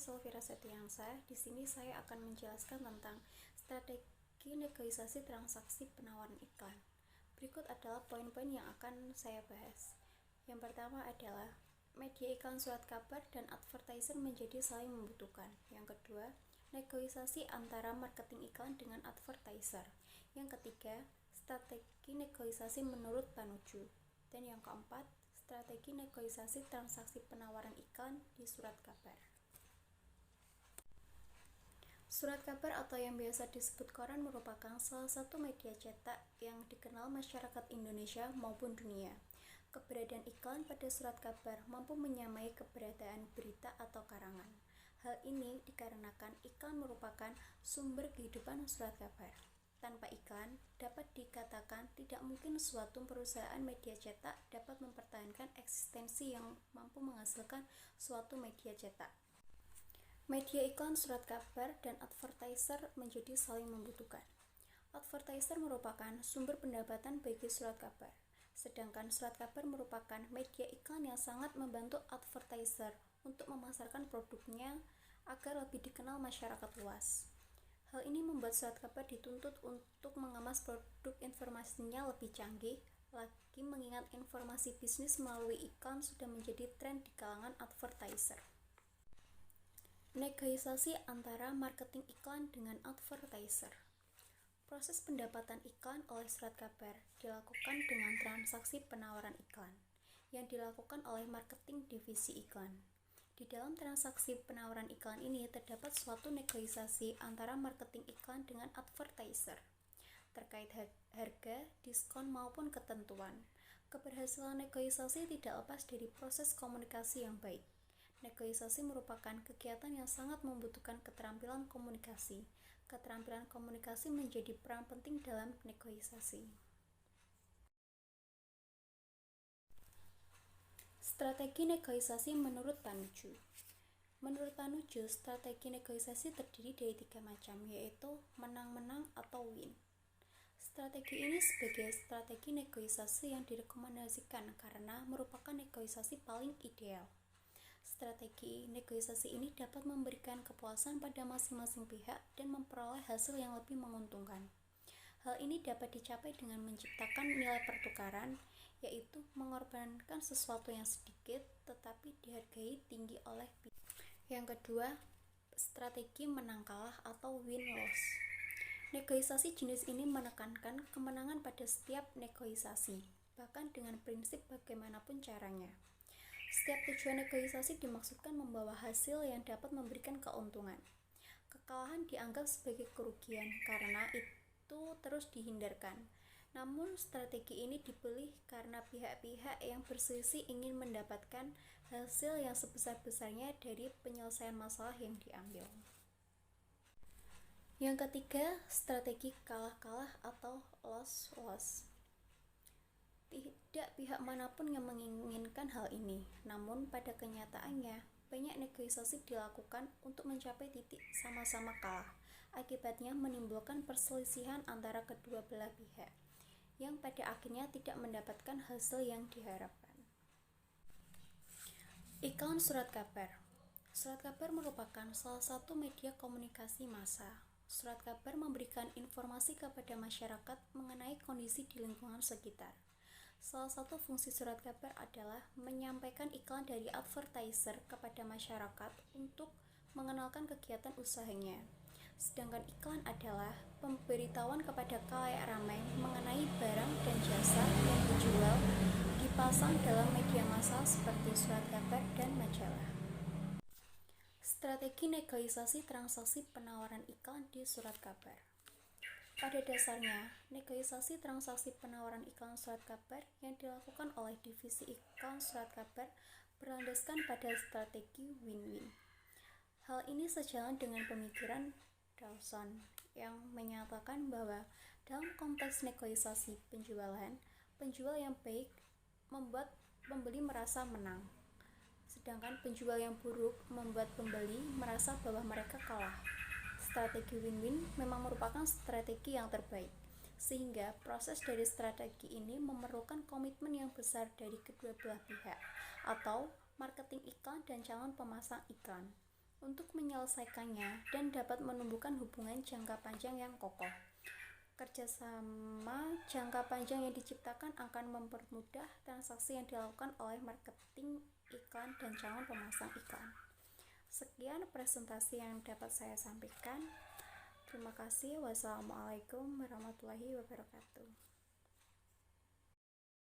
Selvira Setiansa. Di sini saya akan menjelaskan tentang strategi negosiasi transaksi penawaran iklan. Berikut adalah poin-poin yang akan saya bahas. Yang pertama adalah media iklan surat kabar dan advertiser menjadi saling membutuhkan. Yang kedua, negosiasi antara marketing iklan dengan advertiser. Yang ketiga, strategi negosiasi menurut Tanuju. Dan yang keempat, strategi negosiasi transaksi penawaran iklan di surat kabar. Surat kabar atau yang biasa disebut koran merupakan salah satu media cetak yang dikenal masyarakat Indonesia maupun dunia. Keberadaan iklan pada surat kabar mampu menyamai keberadaan berita atau karangan. Hal ini dikarenakan iklan merupakan sumber kehidupan surat kabar. Tanpa iklan, dapat dikatakan tidak mungkin suatu perusahaan media cetak dapat mempertahankan eksistensi yang mampu menghasilkan suatu media cetak. Media iklan surat kabar dan advertiser menjadi saling membutuhkan. Advertiser merupakan sumber pendapatan bagi surat kabar, sedangkan surat kabar merupakan media iklan yang sangat membantu advertiser untuk memasarkan produknya agar lebih dikenal masyarakat luas. Hal ini membuat surat kabar dituntut untuk mengemas produk informasinya lebih canggih, lagi mengingat informasi bisnis melalui iklan sudah menjadi tren di kalangan advertiser. Negosiasi antara marketing iklan dengan advertiser. Proses pendapatan iklan oleh surat kabar dilakukan dengan transaksi penawaran iklan yang dilakukan oleh marketing divisi iklan. Di dalam transaksi penawaran iklan ini terdapat suatu negosiasi antara marketing iklan dengan advertiser terkait harga, diskon maupun ketentuan. Keberhasilan negosiasi tidak lepas dari proses komunikasi yang baik. Negosiasi merupakan kegiatan yang sangat membutuhkan keterampilan komunikasi. Keterampilan komunikasi menjadi peran penting dalam negosiasi. Strategi negosiasi menurut Tanuju. Menurut Tanuju, strategi negosiasi terdiri dari 3 macam, yaitu menang-menang atau win. Strategi ini sebagai strategi negosiasi yang direkomendasikan karena merupakan negosiasi paling ideal. Strategi negosiasi ini dapat memberikan kepuasan pada masing-masing pihak dan memperoleh hasil yang lebih menguntungkan. Hal ini dapat dicapai dengan menciptakan nilai pertukaran, yaitu mengorbankan sesuatu yang sedikit tetapi dihargai tinggi oleh pihak. Yang kedua, strategi menang kalah atau win-loss. Negosiasi jenis ini menekankan kemenangan pada setiap negosiasi, bahkan dengan prinsip bagaimanapun caranya. Setiap tujuan negosiasi dimaksudkan membawa hasil yang dapat memberikan keuntungan. Kekalahan dianggap sebagai kerugian karena itu terus dihindarkan. Namun strategi ini dipilih karena pihak-pihak yang berselisih ingin mendapatkan hasil yang sebesar-besarnya dari penyelesaian masalah yang diambil. Yang ketiga, strategi kalah-kalah atau loss-loss. Tidak pihak manapun yang menginginkan hal ini, namun pada kenyataannya banyak negosiasi dilakukan untuk mencapai titik sama-sama kalah. Akibatnya menimbulkan perselisihan antara kedua belah pihak, yang pada akhirnya tidak mendapatkan hasil yang diharapkan. Iklan surat kabar. Surat kabar merupakan salah satu media komunikasi massa. Surat kabar memberikan informasi kepada masyarakat mengenai kondisi di lingkungan sekitar. Salah satu fungsi surat kabar adalah menyampaikan iklan dari advertiser kepada masyarakat untuk mengenalkan kegiatan usahanya. Sedangkan iklan adalah pemberitahuan kepada khalayak ramai mengenai barang dan jasa yang dijual dipasang dalam media massa seperti surat kabar dan majalah. Strategi negosiasi transaksi penawaran iklan di surat kabar. Pada dasarnya, negosiasi transaksi penawaran iklan surat kabar yang dilakukan oleh divisi iklan surat kabar berlandaskan pada strategi win-win. Hal ini sejalan dengan pemikiran Dawson yang menyatakan bahwa dalam konteks negosiasi penjualan, penjual yang baik membuat pembeli merasa menang, sedangkan penjual yang buruk membuat pembeli merasa bahwa mereka kalah. Strategi win-win memang merupakan strategi yang terbaik, sehingga proses dari strategi ini memerlukan komitmen yang besar dari kedua belah pihak, atau marketing iklan dan calon pemasang iklan. untuk menyelesaikannya dan dapat menumbuhkan hubungan jangka panjang yang kokoh. Kerjasama jangka panjang yang diciptakan akan mempermudah transaksi yang dilakukan oleh marketing, iklan, dan calon pemasang iklan. Sekian presentasi yang dapat saya sampaikan. Terima kasih. Wassalamualaikum warahmatullahi wabarakatuh.